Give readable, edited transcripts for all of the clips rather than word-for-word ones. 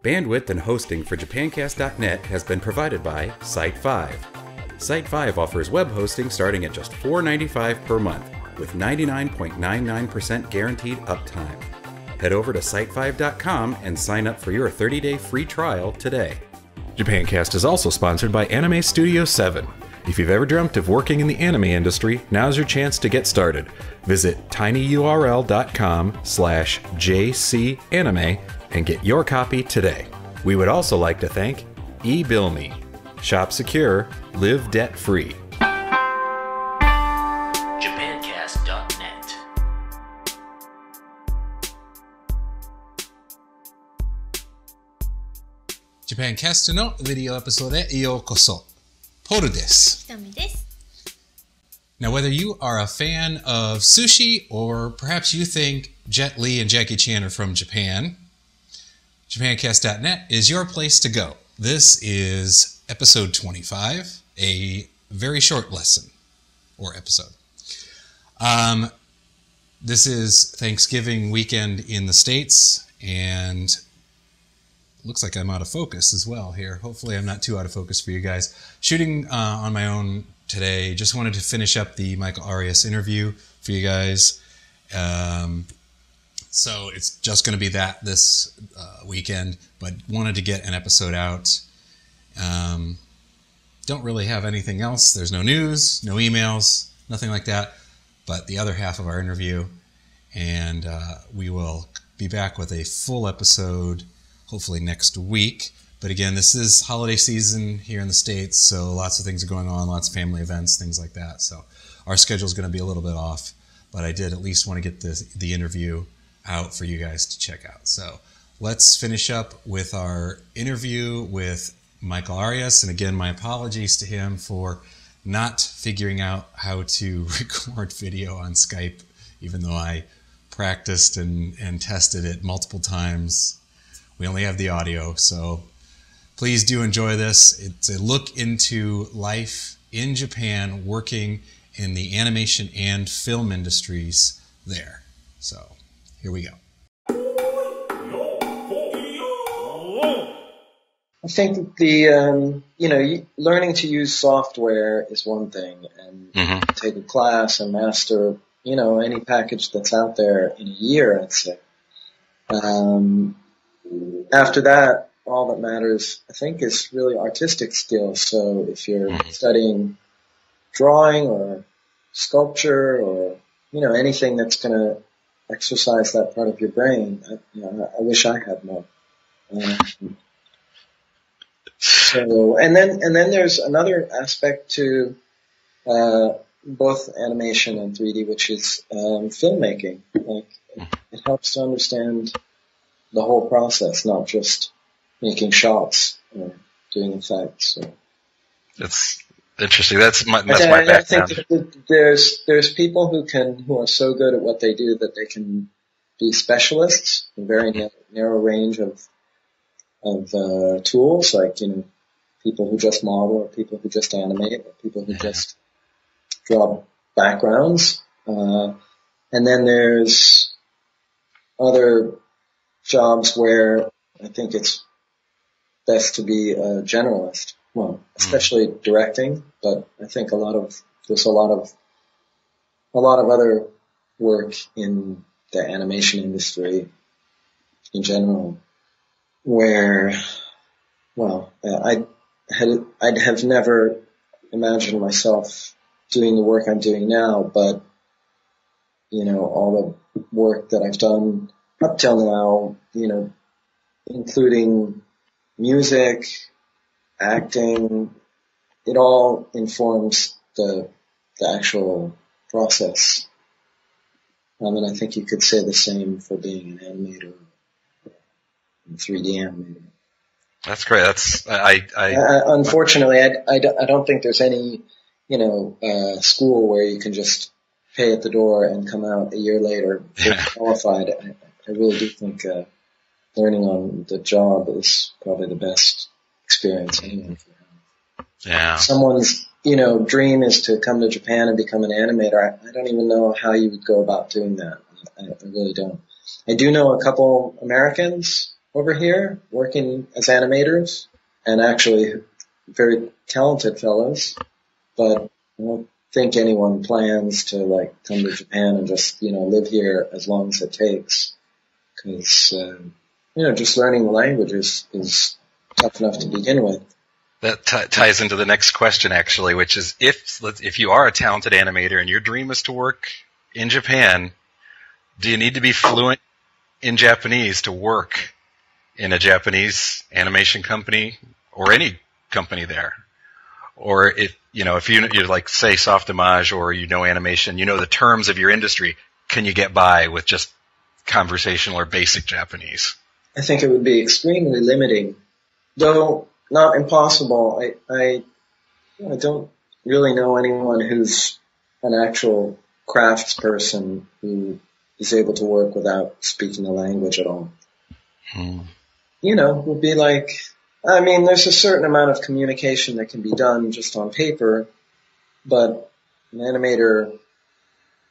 Bandwidth and hosting for JapanCast.net has been provided by Site5. Site5 offers web hosting starting at just $4.95 per month, with 99.99% guaranteed uptime. Head over to site5.com and sign up for your 30-day free trial today. JapanCast is also sponsored by Anime Studio 7. If you've ever dreamt of working in the anime industry, now's your chance to get started. Visit tinyurl.com/jcanime and get your copy today. We would also like to thank eBillMe. Shop secure, live debt-free. JapanCast.net. JapanCast のビデオエピソードへようこそ。ポルです。ひとみです。Now, whether you are a fan of sushi or perhaps you think Jet Li and Jackie Chan are from Japan, JapanCast.net is your place to go. This is episode 25, a very short lesson or episode. This is Thanksgiving weekend in the States, and looks like I'm out of focus as well here. Hopefully I'm not too out of focus for you guys. Shooting on my own today. Just wanted to finish up the Michael Arias interview for you guys. So it's just going to be that this weekend, but wanted to get an episode out. Don't really have anything else. There's no news, no emails, nothing like that, but the other half of our interview. And we will be back with a full episode hopefully next week. But again, this is holiday season here in the States, so lots of things are going on, lots of family events, things like that. So our schedule is going to be a little bit off, but I did at least want to get the interview out for you guys to check out. So let's finish up with our interview with Michael Arias. And again, my apologies to him for not figuring out how to record video on Skype, even though I practiced and tested it multiple times. We only have the audio, so please do enjoy this. It's a look into life in Japan, working in the animation and film industries there. So here we go. I think the learning to use software is one thing, and take a class and master any package that's out there in a year, I'd say. After that, all that matters, I think, is really artistic skills. So if you're studying drawing or sculpture or anything that's going to exercise that part of your brain, I wish I had more. So and then there's another aspect to both animation and 3D, which is filmmaking. Like it helps to understand the whole process, not just making shots or doing effects. So. That's interesting. That's my background. I think that there's people who are so good at what they do that they can be specialists in a very narrow range of tools, like people who just model, or people who just animate, or people who just draw backgrounds. And then there's other jobs where I think it's best to be a generalist. Well, especially directing, but I think there's a lot of other work in the animation industry in general where, I'd have never imagined myself doing the work I'm doing now, but all the work that I've done up till now, including music, acting, it all informs the actual process. And I think you could say the same for being an animator, a 3D animator. That's great. Unfortunately, I don't think there's any, school where you can just pay at the door and come out a year later qualified. I really do think learning on the job is probably the best experience anyone can have. Yeah. Someone's, dream is to come to Japan and become an animator. I don't even know how you would go about doing that. I really don't. I do know a couple Americans over here working as animators, and actually very talented fellows, but I don't think anyone plans to like come to Japan and just, live here as long as it takes. Because, just learning the language is tough enough to begin with. That ties into the next question, actually, which is if you are a talented animator and your dream is to work in Japan, do you need to be fluent in Japanese to work in a Japanese animation company or any company there? Or if you're like, say, Softimage or animation, the terms of your industry, can you get by with just conversational or basic Japanese? I think it would be extremely limiting, though not impossible. I don't really know anyone who's an actual craftsperson who is able to work without speaking the language at all. It would be like, there's a certain amount of communication that can be done just on paper, but an animator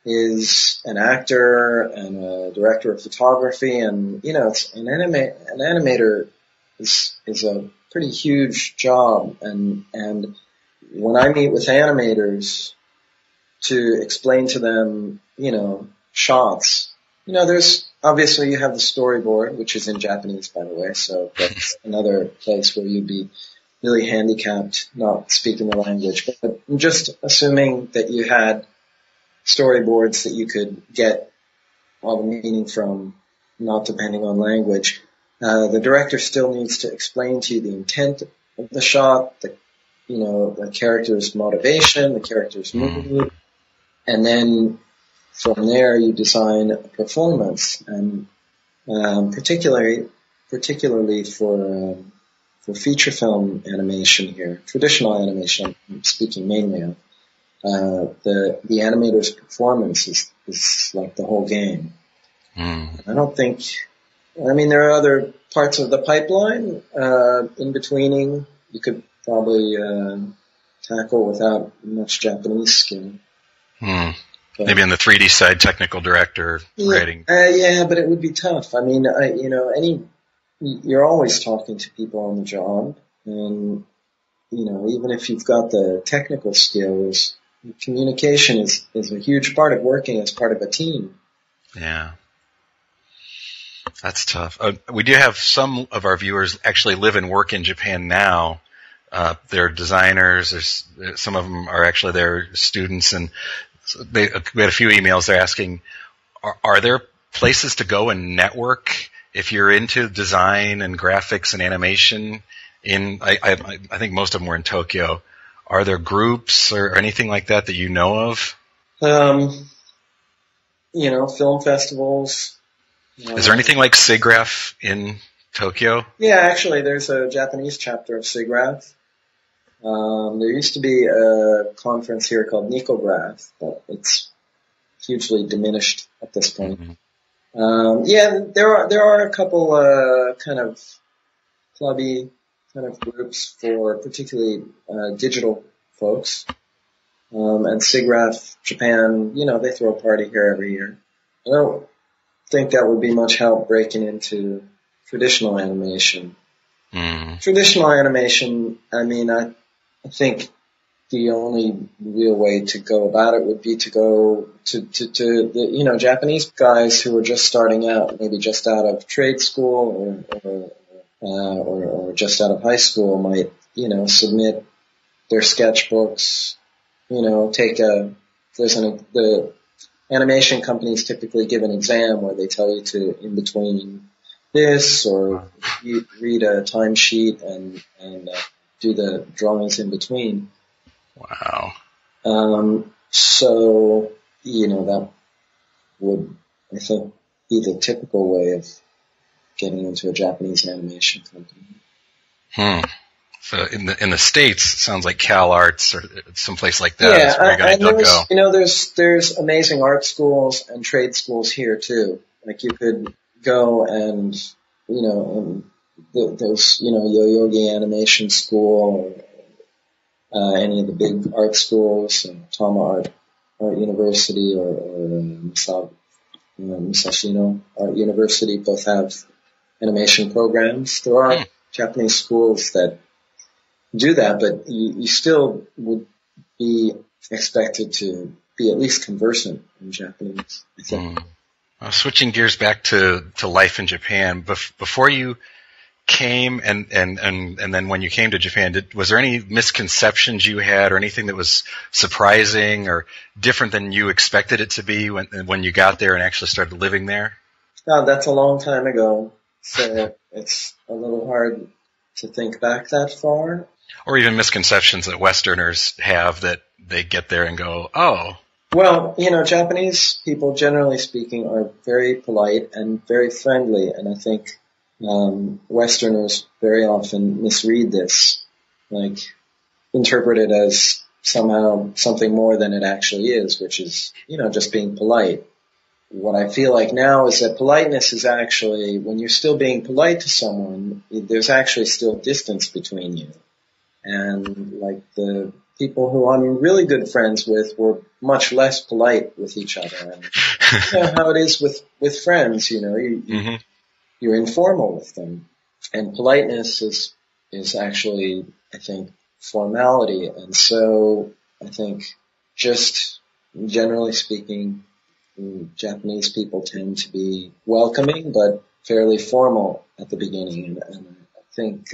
is an actor and a director of photography, and an animator is a pretty huge job, and when I meet with animators to explain to them, shots, there's obviously you have the storyboard, which is in Japanese, by the way, so that's another place where you'd be really handicapped not speaking the language, but just assuming that you had storyboards that you could get all the meaning from, not depending on language. The director still needs to explain to you the intent of the shot, the character's motivation, the character's mood, and then from there you design a performance. And particularly for feature film animation here, traditional animation, I'm speaking mainly of. The animator's performance is like the whole game. I don't think, there are other parts of the pipeline, in betweening you could probably, tackle without much Japanese skill. Maybe on the 3D side, technical director, writing. Yeah, but it would be tough. You're always talking to people on the job, and, even if you've got the technical skills, communication is a huge part of working as part of a team. Yeah. That's tough. We do have some of our viewers actually live and work in Japan now. They're designers. Some of them are actually their students, and we had a few emails. They're asking, are there places to go and network if you're into design and graphics and animation? I think most of them were in Tokyo. Are there groups or anything like that you know of? Film festivals. Is there anything like SIGGRAPH in Tokyo? Yeah, actually, there's a Japanese chapter of SIGGRAPH. There used to be a conference here called Nikograph, but it's hugely diminished at this point. There are a couple kind of clubby kind of groups for particularly digital folks. And SIGGRAPH Japan, they throw a party here every year. I don't think that would be much help breaking into traditional animation. Traditional animation, I think the only real way to go about it would be to go to the, Japanese guys who are just starting out, maybe just out of trade school or just out of high school might, submit their sketchbooks, the animation companies typically give an exam where they tell you to, in between this, or you read a timesheet and do the drawings in between. Wow. So, that would, I think, be the typical way of getting into a Japanese animation company. So in the States, it sounds like CalArts or someplace like that is where you're going to go. There's amazing art schools and trade schools here too. Like you could go and, there's, Yoyogi Animation School, or any of the big art schools, Tama Art University or Musashino Art University both have animation programs. There are Japanese schools that do that, but you still would be expected to be at least conversant in Japanese, I think. Switching gears back to life in Japan, before you came and then when you came to Japan, was there any misconceptions you had or anything that was surprising or different than you expected it to be when you got there and actually started living there? Oh, that's a long time ago, so it's a little hard to think back that far. Or even misconceptions that Westerners have that they get there and go, oh. Well, Japanese people, generally speaking, are very polite and very friendly, and I think Westerners very often misread this, like interpret it as somehow something more than it actually is, which is, just being polite. What I feel like now is that politeness is actually, when you're still being polite to someone, there's actually still distance between you. And like the people who I'm really good friends with were much less polite with each other. And how it is with friends, you're informal with them. And politeness is actually, I think, formality. And so I think just generally speaking, Japanese people tend to be welcoming, but fairly formal at the beginning. And I think,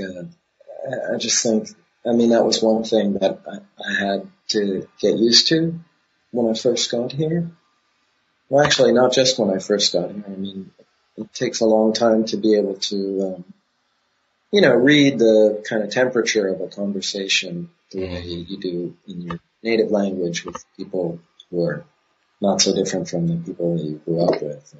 that was one thing that I had to get used to when I first got here. Well, actually, not just when I first got here. It takes a long time to be able to, read the kind of temperature of a conversation the way you do in your native language with people who are not so different from the people that you grew up with.